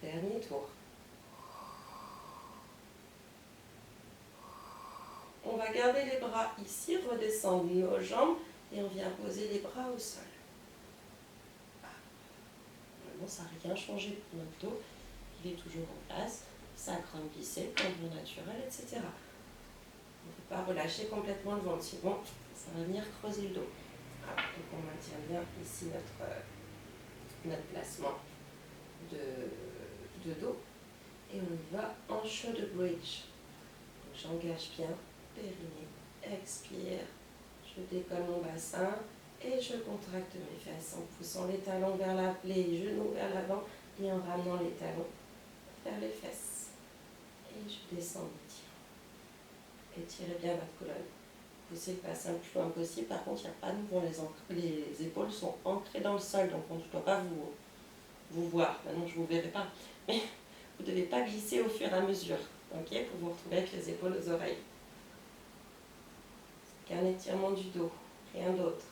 Dernier tour. On va garder les bras ici, redescendre nos jambes et on vient poser les bras au sol. Vraiment, ça n'a rien changé pour notre dos. Il est toujours en place. Sacrum plissé, cambrure naturelle, etc. pas relâcher complètement le ventre, sinon ça va venir creuser le dos. Voilà. Donc on maintient bien ici notre placement de dos. Et on y va en shoulder bridge. Donc j'engage bien, périnée, expire, je décolle mon bassin et je contracte mes fesses en poussant les talons vers les genoux vers l'avant et en ramenant les talons vers les fesses. Et je descends en étirant. Étirez bien votre colonne. Poussez le bassin le plus loin possible. Par contre, il n'y a pas de mouvement. Les épaules sont ancrées dans le sol, donc on ne doit pas vous voir. Maintenant, je ne vous verrai pas. Mais vous ne devez pas glisser au fur et à mesure, ok, pour vous retrouver avec les épaules aux oreilles. Qu'un étirement du dos, rien d'autre.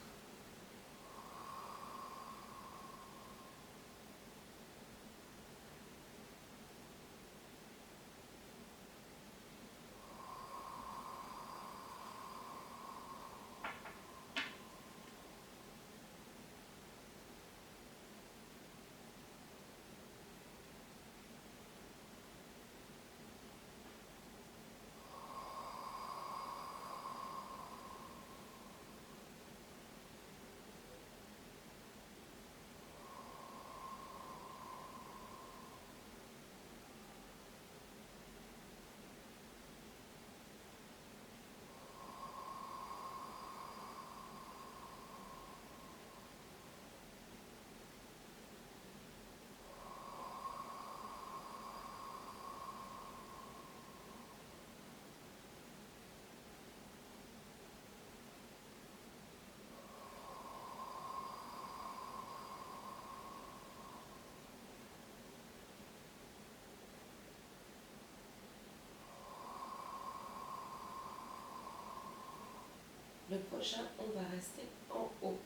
Le prochain, on va rester en haut.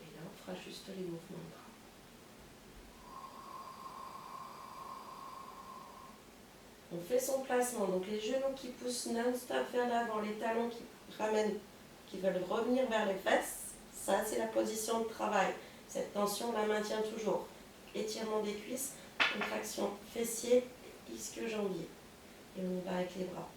Et là, on fera juste les mouvements de bras. On fait son placement, donc les genoux qui poussent non-stop vers l'avant, les talons qui ramènent, qui veulent revenir vers les fesses. Ça, c'est la position de travail. Cette tension, on la maintient toujours. Étirement des cuisses, contraction fessier, ischio-jambier. Et on y va avec les bras.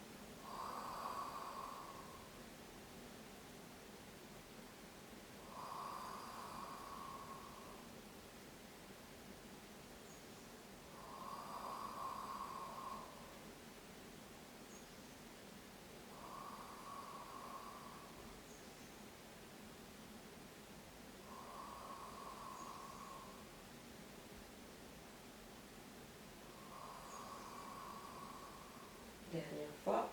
Dernière fois.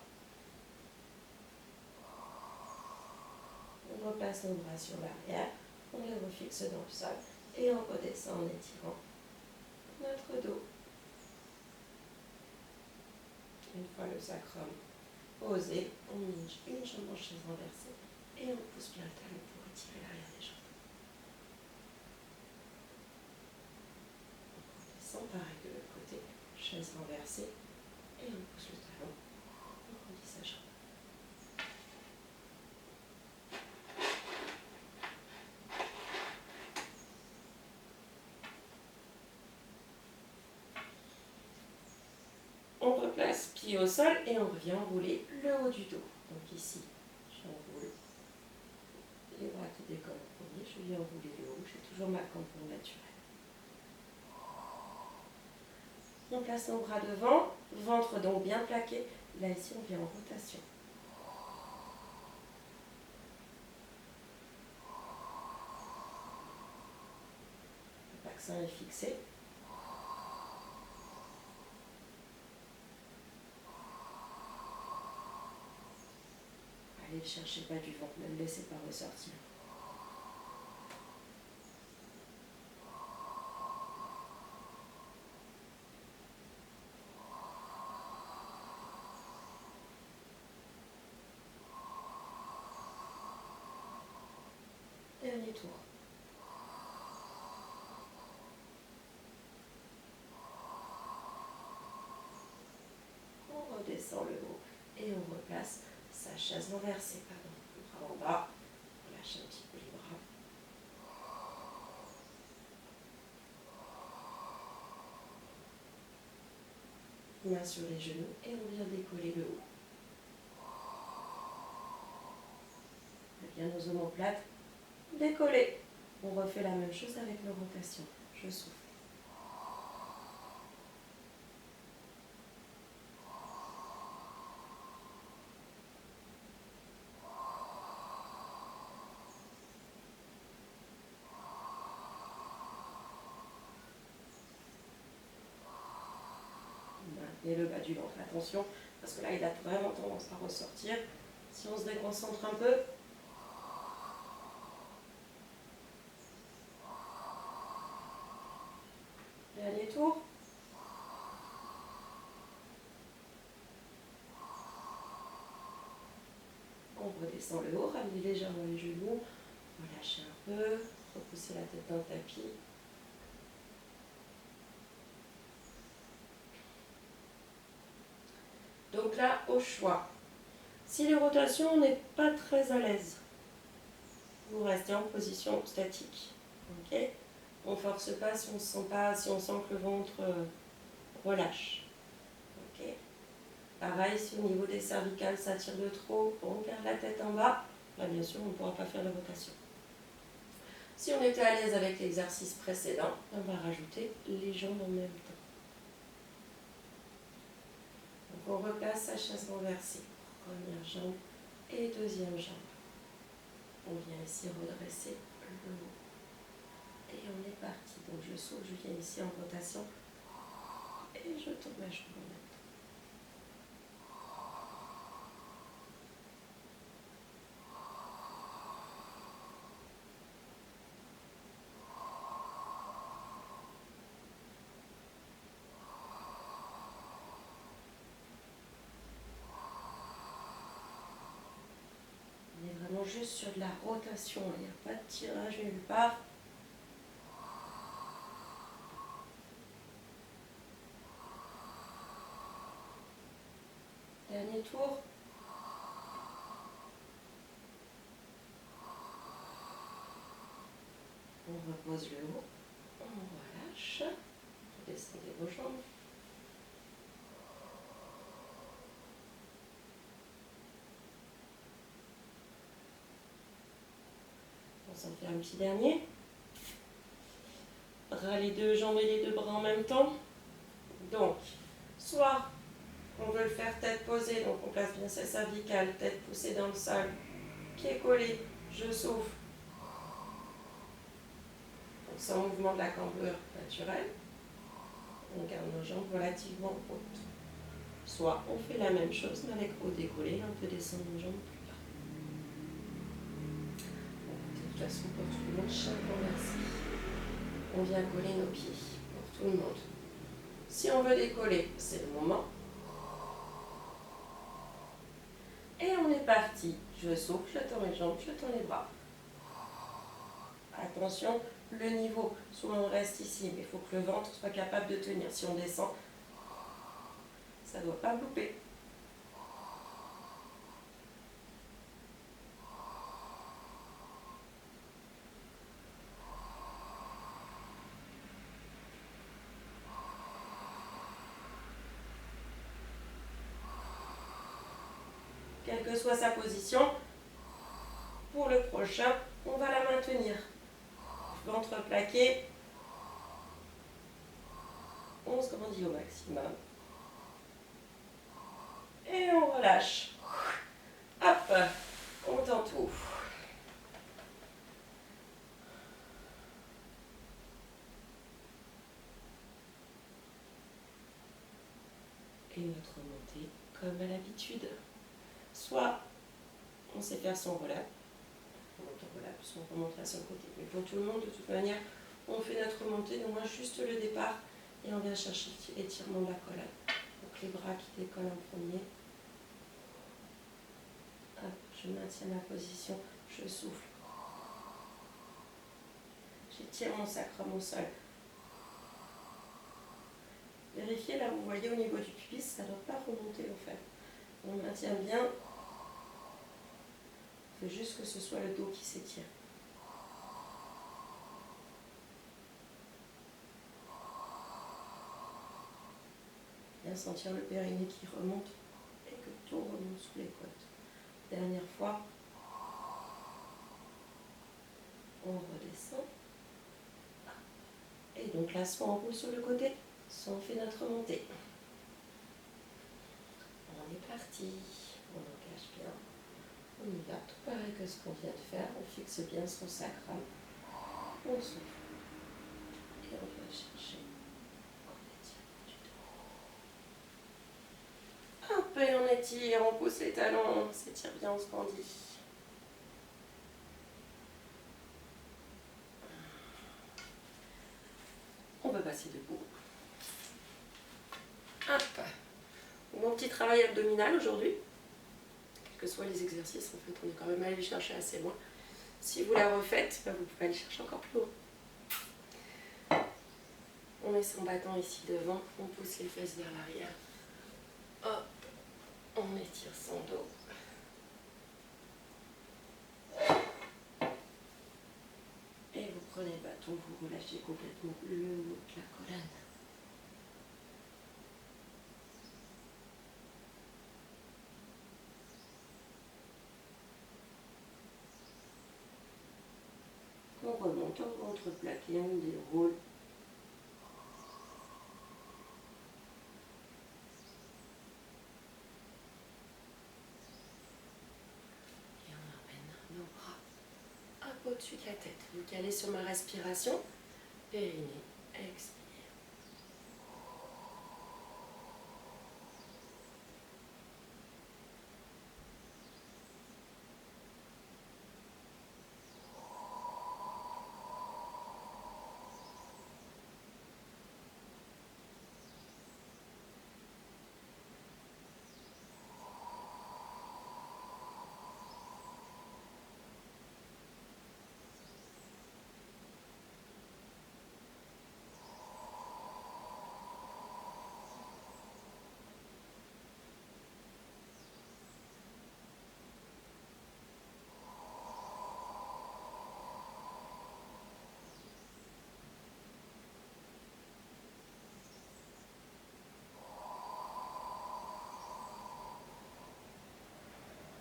On repasse nos bras sur l'arrière, on les refixe dans le sol et on redescend en étirant notre dos. Une fois le sacrum posé, on minge une jambe en chaise renversée et on pousse bien le talon pour étirer l'arrière des jambes. On descend pareil de l'autre côté, chaise renversée et on pousse le talon, on rendit sa jambe. On replace pied au sol et on revient enrouler le haut du dos. Donc ici, j'enroule les bras qui décollent en premier, je viens enrouler le haut, j'ai toujours ma crampon naturelle. On place nos bras devant, ventre donc bien plaqué. Là ici, on vient en rotation. Le bassin est fixé. Allez, ne cherchez pas du vent, ne le laissez pas ressortir. Dernier tour. On redescend le haut et on replace sa chaise renversée. Pardon. Le bras en bas. On lâche un petit peu les bras. Main sur les genoux et on vient décoller le haut. bien nos omoplates. Décoller. On refait la même chose avec nos rotations. Je souffle. Maintenez le bas du ventre. Attention, parce que là, il a vraiment tendance à ressortir. Si on se déconcentre un peu, dernier tour. On redescend le haut, ramenez légèrement les genoux, relâchez un peu, repoussez la tête dans le tapis. Donc là, au choix. Si les rotations, on n'est pas très à l'aise, vous restez en position statique. Okay, on ne force pas si on sent pas, si on sent que le ventre relâche. Okay. Pareil, si au niveau des cervicales ça tire de trop, on garde la tête en bas, là bien sûr on ne pourra pas faire les rotations. Si on était à l'aise avec l'exercice précédent, on va rajouter les jambes en même temps. Donc on replace sa chaise renversée. Première jambe et deuxième jambe. On vient ici redresser le haut. Et on est parti. Donc je saute, je viens ici en rotation. Et je tourne ma jambe en même temps. On est vraiment juste sur de la rotation. Il n'y a pas de tirage nulle part. Dernier tour. On repose le haut. On relâche. Descendez vos jambes. On s'en fait un petit dernier. Bras les deux jambes et les deux bras en même temps. Donc, soit on veut le faire tête posée, donc on place bien sa cervicale, tête poussée dans le sol, pied collé, je souffle. Donc sans mouvement de la cambrure naturelle. On garde nos jambes relativement hautes. Soit on fait la même chose, mais avec haut décollé, on peut descendre nos jambes plus bas. De toute façon, pour tout le monde, chaque renversé. On vient coller nos pieds, pour tout le monde. Si on veut décoller, c'est le moment. Et on est parti. Je souffle, je tends les jambes, je tends les bras. Attention, le niveau, soit on reste ici, mais il faut que le ventre soit capable de tenir. Si on descend, ça ne doit pas louper. Quelle que soit sa position, pour le prochain, on va la maintenir. Ventre plaqué, on se grandit au maximum. Et on relâche. Hop, on tend tout. Et notre montée, comme à l'habitude. Soit on sait faire son relâche, on monte en relâche, soit on remonte à son côté. Mais pour tout le monde, de toute manière, on fait notre montée, donc moi juste le départ, et on vient chercher l'étirement de la colonne. Donc les bras qui décollent en premier. Hop, je maintiens ma position, je souffle. J'étire mon sacrum au sol. Vérifiez là, vous voyez au niveau du pubis, ça ne doit pas remonter en fait. On maintient bien. Il faut juste que ce soit le dos qui s'étire. Bien sentir le périnée qui remonte et que tout remonte sous les côtes. Dernière fois. On redescend. Et donc là, soit on roule sur le côté, soit on fait notre montée. On est parti. On engage bien. On y va, tout pareil que ce qu'on vient de faire. On fixe bien son sacrum. On souffle. Et on vient chercher. On étire du dos. Hop, et on étire, on pousse les talons. On s'étire bien, on se grandit. On va passer debout. Hop. Mon petit travail abdominal aujourd'hui. Quels que soient les exercices, en fait, on est quand même allé chercher assez loin. Si vous la refaites, vous pouvez aller chercher encore plus loin. On met son bâton ici devant, on pousse les fesses vers l'arrière. Hop, on étire son dos. Et vous prenez le bâton, vous relâchez complètement le haut de la colonne. On remonte au ventre plaqué, on déroule. Et on emmène nos bras un peu au-dessus de la tête. Vous calez sur ma respiration. Périnée, expire.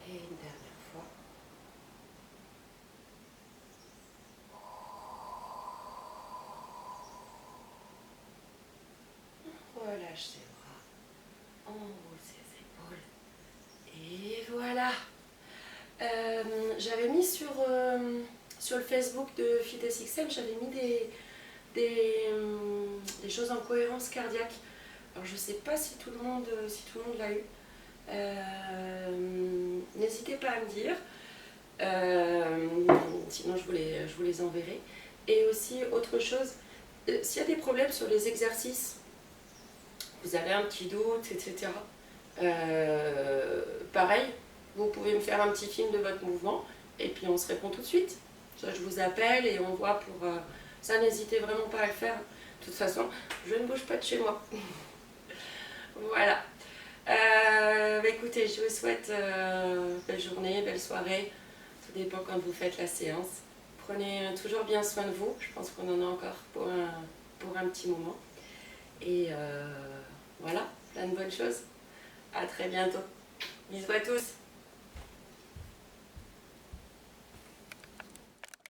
Et une dernière fois. Relâche ses bras, enroule ses épaules. Et voilà. J'avais mis sur le Facebook de FitnessXM, j'avais mis des choses en cohérence cardiaque. Alors je ne sais pas si tout le monde l'a eu. N'hésitez pas à me dire. Sinon je vous les enverrai. Et aussi autre chose, s'il y a des problèmes sur les exercices, vous avez un petit doute, etc. Pareil, vous pouvez me faire un petit film de votre mouvement et puis on se répond tout de suite. Soit je vous appelle et on voit pour ça, n'hésitez vraiment pas à le faire. De toute façon, je ne bouge pas de chez moi. Voilà. Écoutez, je vous souhaite belle journée, belle soirée. Tout dépend quand vous faites la séance. Prenez toujours bien soin de vous. Je pense qu'on en a encore pour un petit moment. Et voilà, plein de bonnes choses. À très bientôt. Bisous à tous.